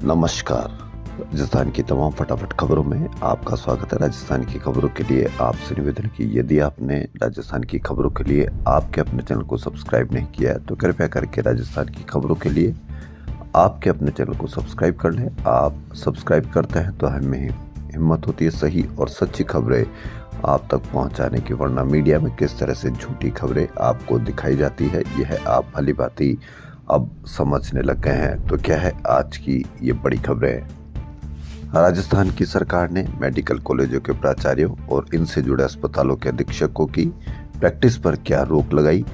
नमस्कार। राजस्थान की तमाम फटाफट खबरों में आपका स्वागत है। राजस्थान की खबरों के लिए आपसे निवेदन कि यदि आपने राजस्थान की खबरों के लिए आपके अपने चैनल को सब्सक्राइब नहीं किया है तो कृपया करके राजस्थान की खबरों के लिए आपके अपने चैनल को सब्सक्राइब कर लें। आप सब्सक्राइब करते हैं तो हमें हिम्मत होती है सही और सच्ची खबरें आप तक पहुंचाने की, वरना मीडिया में किस तरह से झूठी खबरें आपको दिखाई जाती है यह आप भली भांति अब समझने लग गए हैं। तो क्या है आज की ये बड़ी खबरें। राजस्थान की सरकार ने मेडिकल कॉलेजों के प्राचार्यों और इनसे जुड़े अस्पतालों के अधीक्षकों की प्रैक्टिस पर क्या रोक लगाई,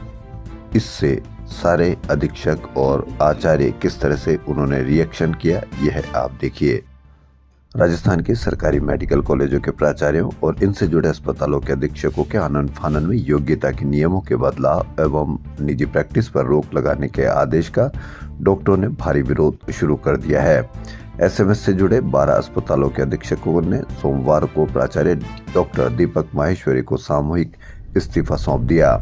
इससे सारे अधीक्षक और आचार्य किस तरह से उन्होंने रिएक्शन किया यह आप देखिए। राजस्थान के सरकारी मेडिकल कॉलेजों के प्राचार्यों और इनसे जुड़े अस्पतालों के अधीक्षकों के आनन फानन में योग्यता के नियमों के बदलाव एवं निजी प्रैक्टिस पर रोक लगाने के आदेश का डॉक्टरों ने भारी विरोध शुरू कर दिया है। एसएमएस से जुड़े 12 अस्पतालों के अधीक्षकों ने सोमवार को प्राचार्य डॉक्टर दीपक माहेश्वरी को सामूहिक इस्तीफा सौंप दिया।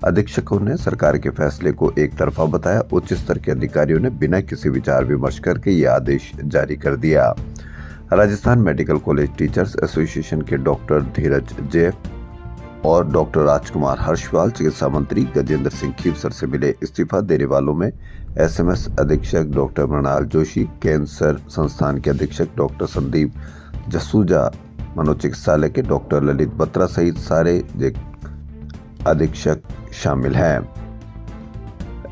अधीक्षकों ने सरकार के फैसले को एक तरफा बताया। उच्च स्तर के अधिकारियों ने बिना किसी विचार विमर्श करके ये आदेश जारी कर दिया। Rajasthan medical college teachers association के डॉक्टर धीरज जैफ और डॉक्टर राजकुमार हर्षवाल, चिकित्सा मंत्री गजेंद्र सिंह खीवसर से मिले। इस्तीफा देने वालों में एसएमएस अधीक्षक डॉक्टर मृणाल जोशी, कैंसर संस्थान के अधीक्षक डॉक्टर संदीप जसूजा, मनोचिकित्सालय के डॉक्टर ललित बत्रा सहित सारे अधीक्षक शामिल हैं।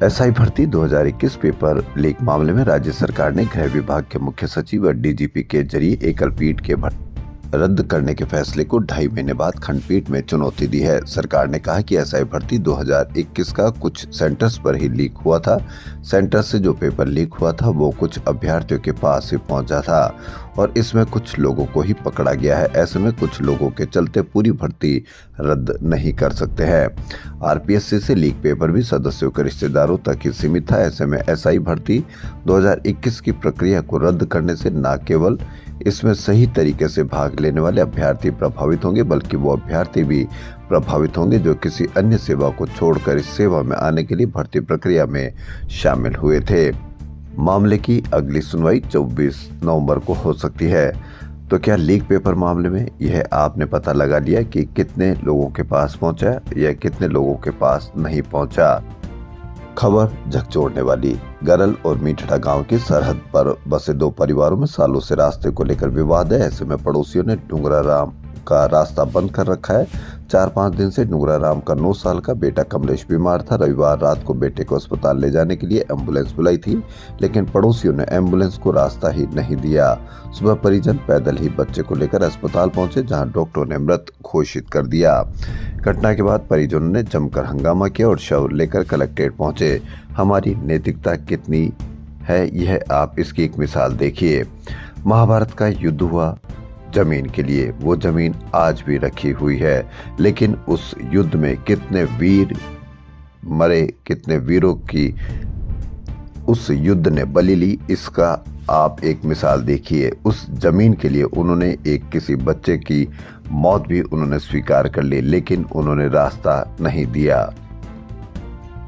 एसआई भर्ती 2021 पेपर लीक मामले में राज्य सरकार ने गृह विभाग के मुख्य सचिव व डीजीपी के जरिए एकल पीठ के रद्द करने के फैसले को 2.5 महीने बाद खंडपीठ में चुनौती दी है। सरकार ने कहा कि एसआई भर्ती 2021 का कुछ सेंटर्स पर ही लीक हुआ था। सेंटर से जो पेपर लीक हुआ था वो कुछ अभ्यर्थियों के पास ही पहुंचा था और इसमें कुछ लोगों को ही पकड़ा गया है। ऐसे में कुछ लोगों के चलते पूरी भर्ती रद्द नहीं कर सकते हैं। आरपीएससी से लीक पेपर भी सदस्यों के रिश्तेदारों तक ही सीमित था। ऐसे में एसआई भर्ती 2021 की प्रक्रिया को रद्द करने से न केवल इसमें सही तरीके से भाग लेने वाले अभ्यर्थी प्रभावित होंगे, बल्कि वो अभ्यर्थी भी प्रभावित होंगे जो किसी अन्य सेवा को छोड़कर इस सेवा में आने के लिए भर्ती प्रक्रिया में शामिल हुए थे। मामले की अगली सुनवाई 24 नवंबर को हो सकती है। तो क्या लीक पेपर मामले में यह आपने पता लगा लिया कि कितने लोगों के पास पहुंचा या कितने लोगों के पास नहीं पहुंचा। खबर झकझोरने वाली। गरल और मीठड़ा गांव की सरहद पर बसे 2 परिवारों में सालों से रास्ते को लेकर विवाद है। ऐसे में पड़ोसियों ने डुंगरा राम का रास्ता बंद कर रखा है। 4-5 दिन से डुंगरा राम का 9 साल का बेटा कमलेश बीमार था। रविवार रात को बेटे को अस्पताल ले जाने के लिए एम्बुलेंस बुलाई थी, लेकिन पड़ोसियों ने एम्बुलेंस को रास्ता ही नहीं दिया। सुबह परिजन पैदल ही बच्चे को लेकर अस्पताल पहुंचे, जहां डॉक्टरों ने मृत घोषित कर दिया। घटना के बाद परिजनों ने जमकर हंगामा किया और शव लेकर कलेक्ट्रेट पहुंचे। हमारी नैतिकता कितनी है यह आप इसकी एक मिसाल देखिए। महाभारत का युद्ध हुआ जमीन के लिए, वो जमीन आज भी रखी हुई है, लेकिन उस युद्ध में कितने वीर मरे, कितने वीरों की उस युद्ध ने बलि ली, इसका आप एक मिसाल देखिए। उस जमीन के लिए उन्होंने एक किसी बच्चे की मौत भी उन्होंने स्वीकार कर ली, लेकिन उन्होंने रास्ता नहीं दिया।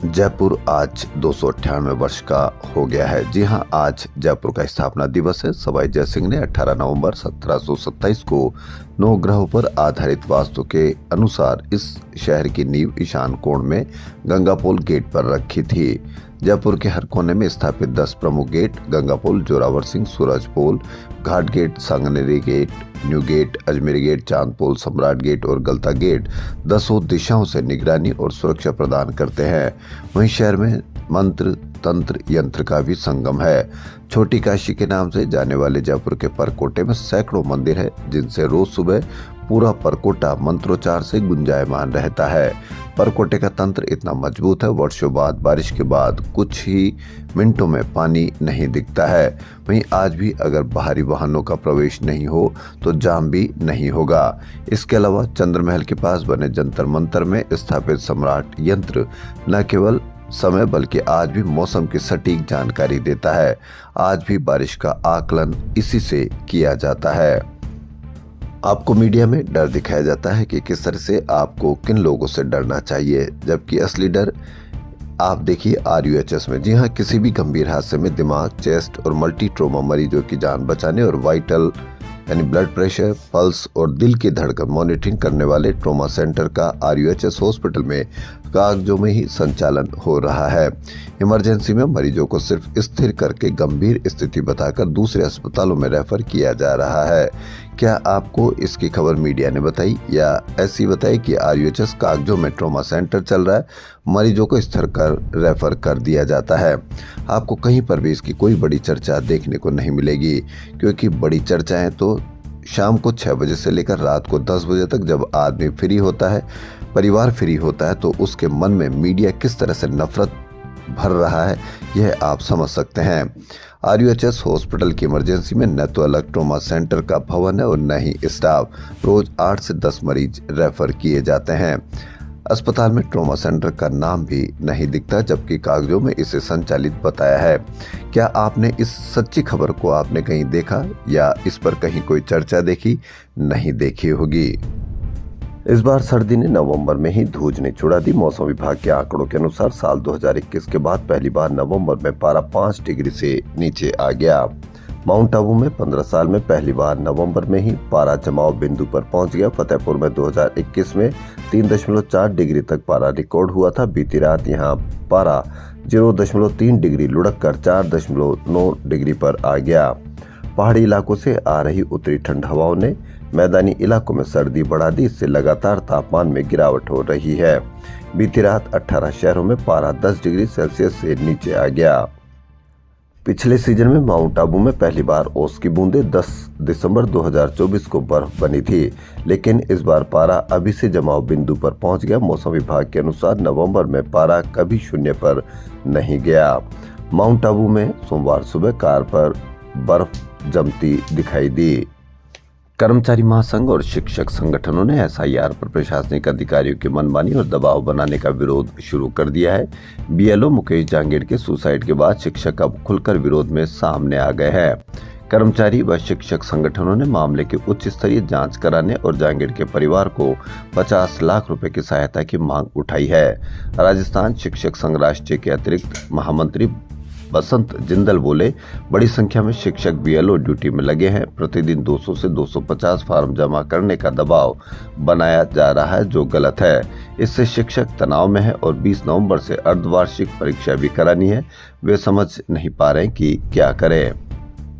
जयपुर आज 298 वर्ष का हो गया है। जी हां, आज जयपुर का स्थापना दिवस है। सवाई जय सिंह ने 18 नवंबर 1727 को 9 ग्रहों पर आधारित वास्तु के अनुसार इस शहर की नींव ईशान कोण में गंगापोल गेट पर रखी थी। जयपुर के हर कोने में स्थापित 10 प्रमुख gate Gangapol, Zorawar Singh, Suraj Pol, Ghat gate, Sanganeri gate, new gate, Ajmeri gate, Chand Pol, सम्राट गेट और गलता गेट 10 दिशाओं से निगरानी और सुरक्षा प्रदान करते हैं। वहीं शहर में मंत्र, तंत्र, यंत्र का भी संगम है। छोटी काशी के नाम से जाने वाले जयपुर के परकोटे में सैकड़ों मंदिर है, जिनसे रोज सुबह पूरा परकोटा मंत्रोच्चार से गुंजायमान रहता है। परकोटे का तंत्र इतना मजबूत है, वर्षों बाद बारिश के बाद कुछ ही मिनटों में पानी नहीं दिखता है। वहीं आज भी अगर बाहरी वाहनों का प्रवेश नहीं हो तो जाम भी नहीं होगा। इसके अलावा चंद्रमहल के पास बने जंतर मंतर में स्थापित सम्राट यंत्र न केवल समय बल्कि आज भी मौसम की सटीक जानकारी देता है। आज भी बारिश का आकलन इसी से किया जाता है। आपको मीडिया में डर दिखाया जाता है कि किस तरह से आपको किन लोगों से डरना चाहिए, जबकि असली डर आप देखिए RUHS में। जी हाँ, किसी भी गंभीर हादसे में दिमाग, चेस्ट और मल्टी ट्रोमा मरीजों की जान बचाने और वाइटल यानी ब्लड प्रेशर, पल्स और दिल की धड़कन मॉनिटरिंग करने वाले ट्रोमा सेंटर का RUHS हॉस्पिटल में कागजों में ही संचालन हो रहा है। इमरजेंसी में मरीजों को सिर्फ स्थिर करके गंभीर स्थिति बताकर दूसरे अस्पतालों में रेफर किया जा रहा है। क्या आपको इसकी खबर मीडिया ने बताई या ऐसी बताई कि RUHS कागजों में ट्रोमा सेंटर चल रहा है, मरीजों को स्थिर कर रेफर कर दिया जाता है। आपको कहीं पर भी इसकी कोई बड़ी चर्चा देखने को नहीं मिलेगी, क्योंकि बड़ी चर्चाएं तो शाम को 6 बजे से लेकर रात को 10 बजे तक जब आदमी फ्री होता है, परिवार फ्री होता है, तो उसके मन में मीडिया किस तरह से नफरत भर रहा है यह आप समझ सकते हैं। RUHS हॉस्पिटल की इमरजेंसी में न तो अलग ट्रोमा सेंटर का भवन है और न ही स्टाफ। रोज 8 से 10 मरीज रेफर किए जाते हैं। अस्पताल में ट्रोमा सेंटर का नाम भी नहीं दिखता, जबकि कागजों में इसे संचालित बताया है। क्या आपने इस सच्ची खबर को आपने कहीं देखा या इस पर कहीं कोई चर्चा देखी? नहीं देखी होगी। इस बार सर्दी ने नवंबर में ही धूज नहीं छुड़ा दी। मौसम विभाग के आंकड़ों के अनुसार साल 2021 के बाद पहली बार नवंबर में पारा 5 डिग्री से नीचे आ गया। माउंट आबू में 15 साल में पहली बार नवंबर में ही पारा जमाव बिंदु पर पहुंच गया। फतेहपुर में 2021 में 3.4 डिग्री तक पारा रिकॉर्ड हुआ था। बीती रात यहां पारा 0.3 डिग्री लुढ़क कर 4.9 डिग्री पर आ गया। पहाड़ी इलाकों से आ रही उत्तरी ठंड हवाओं ने मैदानी इलाकों में सर्दी बढ़ा दी। इससे लगातार तापमान में गिरावट हो रही है। बीती रात 18 शहरों में पारा 10 डिग्री सेल्सियस से नीचे आ गया। पिछले सीजन में माउंट आबू में पहली बार ओस की बूंदें 10 दिसंबर 2024 को बर्फ बनी थी, लेकिन इस बार पारा अभी से जमाव बिंदु पर पहुंच गया। मौसम विभाग के अनुसार नवंबर में पारा कभी शून्य पर नहीं गया। माउंट आबू में सोमवार सुबह कार पर बर्फ जमती दिखाई दी। कर्मचारी महासंघ और शिक्षक संगठनों ने SIR पर प्रशासनिक अधिकारियों की मनमानी और दबाव बनाने का विरोध शुरू कर दिया है। BLO मुकेश जांगीड़ के सुसाइड के बाद शिक्षक अब खुलकर विरोध में सामने आ गए हैं। कर्मचारी व शिक्षक संगठनों ने मामले की उच्च स्तरीय जांच कराने और जांगीड़ के परिवार को 50 लाख रुपए की सहायता की मांग उठाई है। राजस्थान शिक्षक संघ राष्ट्रीय के अतिरिक्त महामंत्री बसंत जिंदल बोले, बड़ी संख्या में शिक्षक BLO ड्यूटी में लगे हैं। प्रतिदिन 200 से 250 फार्म जमा करने का दबाव बनाया जा रहा है, जो गलत है। इससे शिक्षक तनाव में है और 20 नवंबर से अर्धवार्षिक परीक्षा भी करानी है। वे समझ नहीं पा रहे कि क्या करें।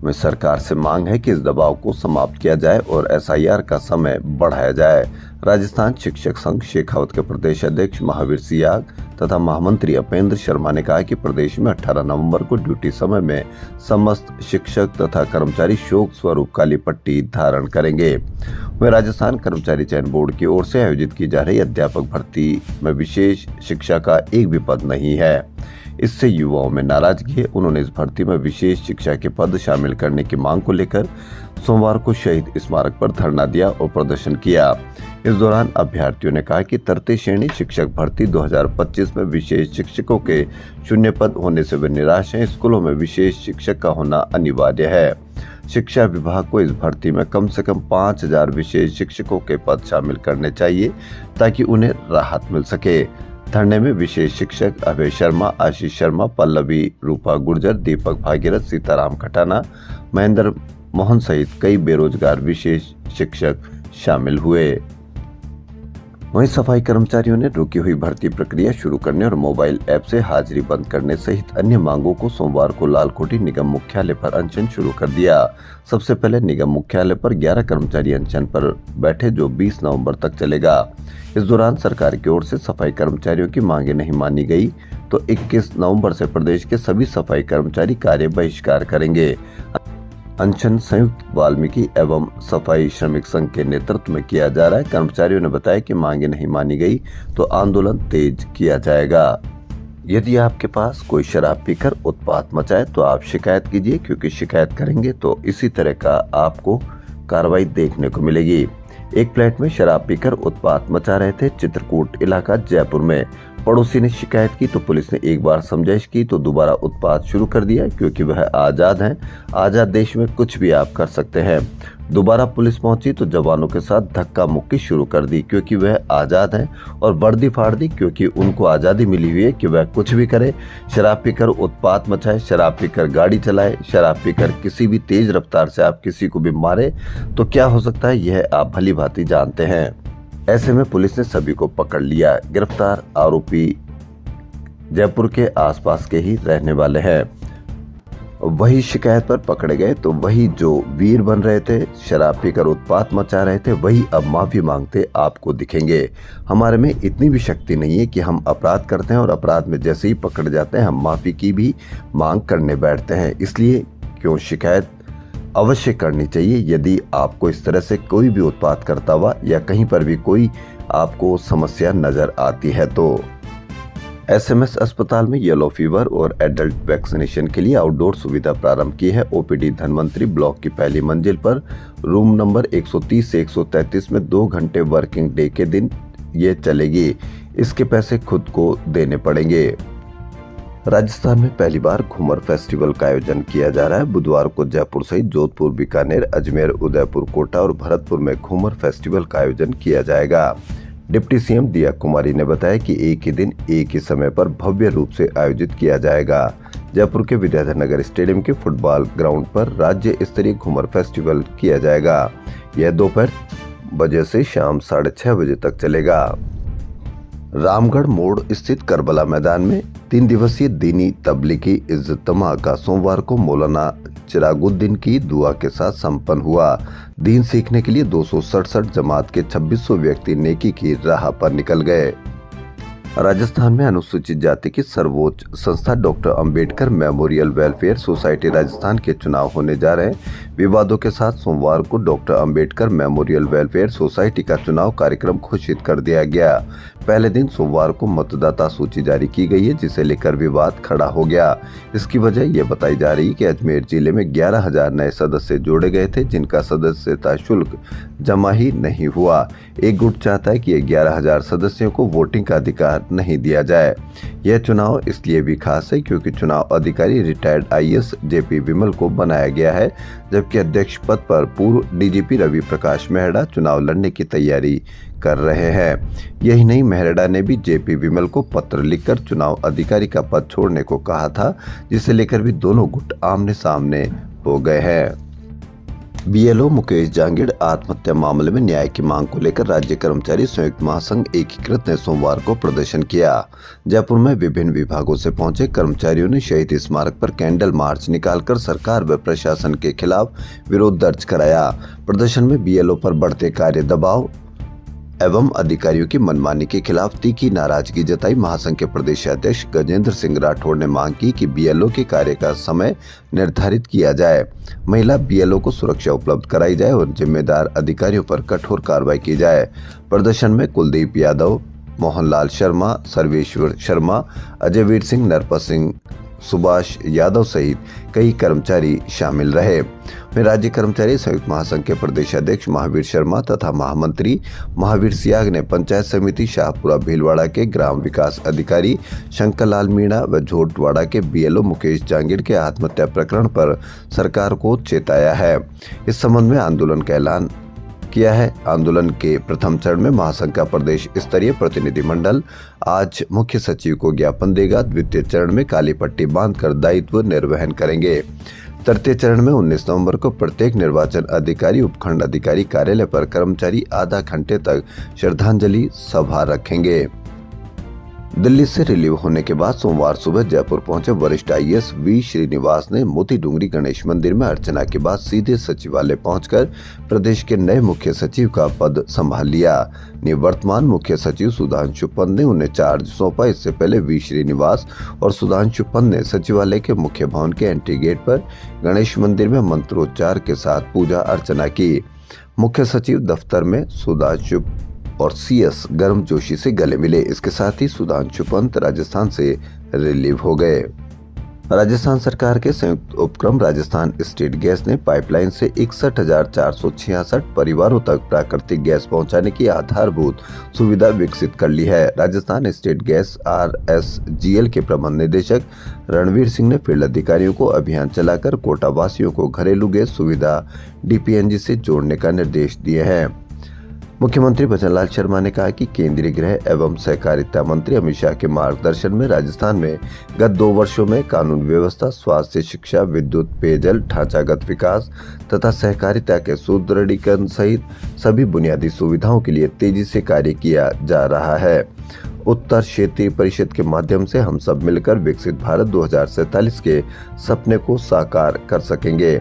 में सरकार से मांग है कि इस दबाव को समाप्त किया जाए और SIR का समय बढ़ाया जाए। राजस्थान शिक्षक संघ शेखावत के प्रदेश अध्यक्ष महावीर सियाग तथा महामंत्री अपेंद्र शर्मा ने कहा कि प्रदेश में 18 नवंबर को ड्यूटी समय में समस्त शिक्षक तथा कर्मचारी शोक स्वरूप काली पट्टी धारण करेंगे। वह राजस्थान कर्मचारी चयन बोर्ड की ओर से आयोजित की जा रही अध्यापक भर्ती में विशेष शिक्षा का एक भी पद नहीं है। इससे युवाओं में नाराजगी है। उन्होंने इस भर्ती में विशेष शिक्षा के पद शामिल करने की मांग को लेकर सोमवार को शहीद स्मारक पर धरना दिया और प्रदर्शन किया। इस दौरान अभ्यर्थियों ने कहा कि तृतीय श्रेणी शिक्षक भर्ती 2025 में विशेष शिक्षकों के शून्य पद होने से वे निराश हैं। स्कूलों में विशेष शिक्षक का होना अनिवार्य है। शिक्षा विभाग को इस भर्ती में कम से कम 5000 विशेष शिक्षकों के पद शामिल करने चाहिए ताकि उन्हें राहत मिल सके। धरने में विशेष शिक्षक अभय शर्मा, आशीष शर्मा, पल्लवी रूपा गुर्जर, दीपक भागीरथ, सीताराम खटाना, महेंद्र मोहन सहित कई बेरोजगार विशेष शिक्षक शामिल हुए। वहीं सफाई कर्मचारियों ने रुकी हुई भर्ती प्रक्रिया शुरू करने और मोबाइल ऐप से हाजिरी बंद करने सहित अन्य मांगों को सोमवार को लालकोटी निगम मुख्यालय पर अनशन शुरू कर दिया। सबसे पहले निगम मुख्यालय पर 11 कर्मचारी अनशन पर बैठे, जो 20 नवंबर तक चलेगा। इस दौरान सरकार की ओर से सफाई कर्मचारियों की मांगे नहीं मानी गई तो 21 नवंबर से प्रदेश के सभी सफाई कर्मचारी कार्य बहिष्कार करेंगे। अनशन संयुक्त वाल्मीकि एवं सफाई श्रमिक संघ के नेतृत्व में किया जा रहा है। कर्मचारियों ने बताया कि मांगे नहीं मानी गई तो आंदोलन तेज किया जाएगा। यदि आपके पास कोई शराब पीकर उत्पात मचाए तो आप शिकायत कीजिए, क्योंकि शिकायत करेंगे तो इसी तरह का आपको कार्रवाई देखने को मिलेगी। एक फ्लैट में शराब पीकर उत्पात मचा रहे थे। चित्रकूट इलाका जयपुर में पड़ोसी ने शिकायत की तो पुलिस ने एक बार समझाइश की तो दोबारा उत्पात शुरू कर दिया, क्योंकि वह आज़ाद हैं। आज़ाद देश में कुछ भी आप कर सकते हैं। दोबारा पुलिस पहुंची तो जवानों के साथ धक्का मुक्की शुरू कर दी, क्योंकि वह आज़ाद हैं, और वर्दी फाड़ दी, क्योंकि उनको आज़ादी मिली हुई है कि वह कुछ भी करे। शराब पीकर उत्पात मचाए, शराब पीकर गाड़ी चलाए, शराब पीकर किसी भी तेज रफ्तार से आप किसी को भी मारे तो क्या हो सकता है, यह आप भली भांति जानते हैं। ऐसे में पुलिस ने सभी को पकड़ लिया। गिरफ्तार आरोपी जयपुर के आसपास के ही रहने वाले हैं। वही शिकायत पर पकड़े गए तो वही जो वीर बन रहे थे, शराब पीकर उत्पात मचा रहे थे, वही अब माफी मांगते आपको दिखेंगे। हमारे में इतनी भी शक्ति नहीं है कि हम अपराध करते हैं और अपराध में जैसे ही पकड़ जाते हैं हम माफी की भी मांग करने बैठते हैं। इसलिए क्यों शिकायत अवश्य करनी चाहिए। यदि आपको इस तरह से कोई भी उत्पात करता हुआ या कहीं पर भी कोई आपको समस्या नजर आती है तो एसएमएस अस्पताल में येलो फीवर और एडल्ट वैक्सीनेशन के लिए आउटडोर सुविधा प्रारंभ की है। ओपीडी धनवंतरी ब्लॉक की पहली मंजिल पर रूम नंबर 130 से 133 में 2 घंटे वर्किंग डे के दिन ये चलेगी। इसके पैसे खुद को देने पड़ेंगे। राजस्थान में पहली बार घूमर फेस्टिवल का आयोजन किया जा रहा है। बुधवार को जयपुर सहित जोधपुर, बीकानेर, अजमेर, उदयपुर, कोटा और भरतपुर में घूमर फेस्टिवल का आयोजन किया जाएगा। डिप्टी सीएम दिया कुमारी ने बताया कि एक ही दिन एक ही समय पर भव्य रूप से आयोजित किया जाएगा। जयपुर के विद्याधर नगर स्टेडियम के फुटबॉल ग्राउंड पर राज्य स्तरीय घूमर फेस्टिवल किया जाएगा। यह दोपहर बजे से शाम 6:30 बजे तक चलेगा। रामगढ़ मोड़ स्थित करबला मैदान में 3 दिवसीय दीनी तबलीगी इज्तिमा का सोमवार को मौलाना चिरागुद्दीन की दुआ के साथ संपन्न हुआ। दीन सीखने के लिए 267 जमात के 2600 व्यक्ति नेकी की राह पर निकल गए। राजस्थान में अनुसूचित जाति की सर्वोच्च संस्था doctor Ambedkar memorial welfare society Rajasthan के चुनाव होने जा रहे हैं। विवादों के साथ सोमवार को doctor Ambedkar memorial welfare society का चुनाव कार्यक्रम घोषित कर दिया गया। पहले दिन सोमवार को मतदाता सूची जारी की गई है, जिसे लेकर विवाद खड़ा हो गया। इसकी वजह यह बताई जा रही है कि अजमेर जिले में 11,000 नए सदस्य जोड़े गए थे, जिनका सदस्यता शुल्क जमा ही नहीं हुआ। एक गुट चाहता है कि 11,000 सदस्यों को वोटिंग का अधिकार नहीं दिया जाए। यह चुनाव इसलिए भी खास है क्योंकि चुनाव अधिकारी रिटायर्ड आईएएस जेपी विमल को बनाया गया है, जबकि अध्यक्ष पद पर पूर्व डीजीपी रवि प्रकाश मेहरा चुनाव लड़ने की तैयारी कर रहे हैं। यही नहीं, मेहरा ने भी जेपी विमल को पत्र लिखकर चुनाव अधिकारी का पद छोड़ने को कहा था, जिसे लेकर भी दोनों गुट आमने सामने हो गए हैं। बीएलओ मुकेश जांगिड़ आत्महत्या मामले में न्याय की मांग को लेकर राज्य कर्मचारी संयुक्त महासंघ एकीकृत ने सोमवार को प्रदर्शन किया। जयपुर में विभिन्न विभागों से पहुंचे कर्मचारियों ने शहीद स्मारक पर कैंडल मार्च निकालकर सरकार व प्रशासन के खिलाफ विरोध दर्ज कराया। प्रदर्शन में बीएलओ पर बढ़ते कार्य दबाव एवं अधिकारियों की मनमानी के खिलाफ तीखी नाराजगी जताई। महासंघ के प्रदेश अध्यक्ष गजेंद्र सिंह राठौड़ ने मांग की कि बीएलओ के कार्य का समय निर्धारित किया जाए, महिला बीएलओ को सुरक्षा उपलब्ध कराई जाए और जिम्मेदार अधिकारियों पर कठोर कार्रवाई की जाए। प्रदर्शन में कुलदीप यादव, मोहनलाल शर्मा, सर्वेश्वर शर्मा, अजयवीर सिंह, नरपत सिंह, सुभाष यादव सहित कई कर्मचारी शामिल रहे। में राज्य कर्मचारी संयुक्त महासंघ के प्रदेश अध्यक्ष महावीर शर्मा तथा महामंत्री महावीर सियाग ने पंचायत समिति शाहपुरा भीलवाड़ा के ग्राम विकास अधिकारी शंकर लाल मीणा व झोटवाड़ा के बीएलओ मुकेश जांगिड़ के आत्महत्या प्रकरण पर सरकार को चेताया है। इस संबंध में आंदोलन का ऐलान किया है। आंदोलन के प्रथम चरण में महासंघ का प्रदेश स्तरीय प्रतिनिधिमंडल आज मुख्य सचिव को ज्ञापन देगा। द्वितीय चरण में काली पट्टी बांधकर दायित्व निर्वहन करेंगे। तृतीय चरण में 19 नवंबर को प्रत्येक निर्वाचन अधिकारी उपखंड अधिकारी कार्यालय पर कर्मचारी आधा घंटे तक श्रद्धांजलि सभा रखेंगे। दिल्ली से रिलीव होने के बाद सोमवार सुबह जयपुर पहुंचे वरिष्ठ आईएएस वी श्रीनिवास ने मोती डूंगरी गणेश मंदिर में अर्चना के बाद सीधे सचिवालय पहुंचकर प्रदेश के नए मुख्य सचिव का पद संभाल लिया। निवर्तमान मुख्य सचिव सुधांशु पंत ने उन्हें चार्ज सौंपा। इससे पहले वी श्रीनिवास और सुधांशु पंत ने सचिवालय के मुख्य भवन के एंट्री गेट पर गणेश मंदिर में मंत्रोच्चार के साथ पूजा अर्चना की। मुख्य सचिव दफ्तर में सुधांशु और सीएस गर्म जोशी से गले मिले। इसके साथ ही सुधांशु पंत राजस्थान से रिलीव हो गए। राजस्थान सरकार के संयुक्त उपक्रम राजस्थान स्टेट गैस ने पाइपलाइन से 61,466 परिवारों तक प्राकृतिक गैस पहुंचाने की आधारभूत सुविधा विकसित कर ली है। राजस्थान स्टेट गैस RSGL के प्रबंध निदेशक रणवीर सिंह ने फील्ड अधिकारियों को अभियान चलाकर कोटा वासियों को घरेलू गैस सुविधा DPNG से जोड़ने का निर्देश दिए हैं। मुख्यमंत्री भजनलाल शर्मा ने कहा कि केंद्रीय गृह एवं सहकारिता मंत्री अमित शाह के मार्गदर्शन में राजस्थान में गत 2 वर्षों में कानून व्यवस्था, स्वास्थ्य, शिक्षा, विद्युत, पेयजल, ढांचागत विकास तथा सहकारिता के सुदृढ़ीकरण सहित सभी बुनियादी सुविधाओं के लिए तेजी से कार्य किया जा रहा है। उत्तर क्षेत्रीय परिषद के माध्यम से हम सब मिलकर विकसित भारत 2047 के सपने को साकार कर सकेंगे।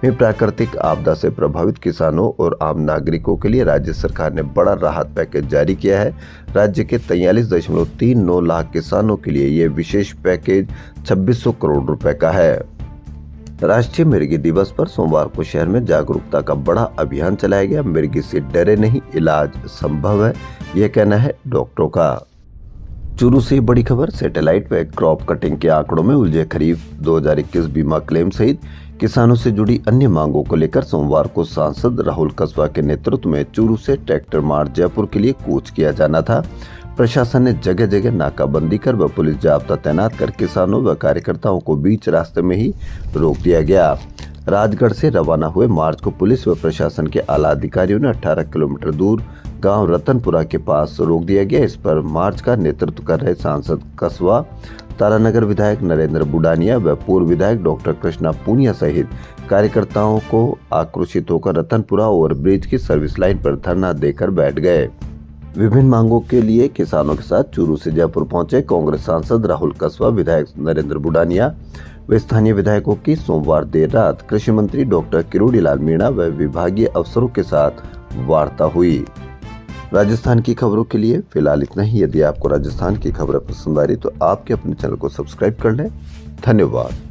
में प्राकृतिक आपदा से प्रभावित किसानों और आम नागरिकों के लिए राज्य सरकार ने बड़ा राहत पैकेज जारी किया है। राज्य के 43.39 लाख किसानों के लिए ये विशेष पैकेज 2600 करोड़ रुपए का है। राष्ट्रीय मिर्गी दिवस पर सोमवार को शहर में जागरूकता का बड़ा अभियान चलाया गया। मिर्गी से डरे नहीं, इलाज संभव है, यह कहना है डॉक्टरों का। चूरू से बड़ी खबर, सैटेलाइट व क्रॉप कटिंग के आंकड़ों में उलझे खरीफ 2021 बीमा क्लेम सहित किसानों से जुड़ी अन्य मांगों को लेकर सोमवार को सांसद राहुल कस्वा के नेतृत्व में चूरू से ट्रैक्टर मार्च जयपुर के लिए कूच किया जाना था। प्रशासन ने जगह जगह नाकाबंदी कर व पुलिस जाब्ता तैनात कर किसानों व कार्यकर्ताओं को बीच रास्ते में ही रोक दिया गया। राजगढ़ से रवाना हुए मार्च को पुलिस व प्रशासन के आला अधिकारियों ने 18 किलोमीटर दूर गांव रतनपुरा के पास रोक दिया गया। इस पर मार्च का नेतृत्व कर रहे सांसद कस्वा, तारानगर विधायक नरेंद्र बुडानिया व पूर्व विधायक डॉक्टर कृष्णा पूनिया सहित कार्यकर्ताओं को आक्रोशित होकर रतनपुरा ओवरब्रिज की सर्विस लाइन पर धरना देकर बैठ गए। विभिन्न मांगों के लिए किसानों के साथ चूरू से जयपुर पहुंचे कांग्रेस सांसद राहुल कस्वा, विधायक नरेंद्र बुडानिया व स्थानीय विधायकों की सोमवार देर रात कृषि मंत्री डॉक्टर किरोड़ी लाल मीणा व विभागीय अफसरों के साथ वार्ता हुई। राजस्थान की खबरों के लिए फिलहाल इतना ही। यदि आपको राजस्थान की खबरें पसंद आ रही तो आपके अपने चैनल को सब्सक्राइब कर लें। धन्यवाद।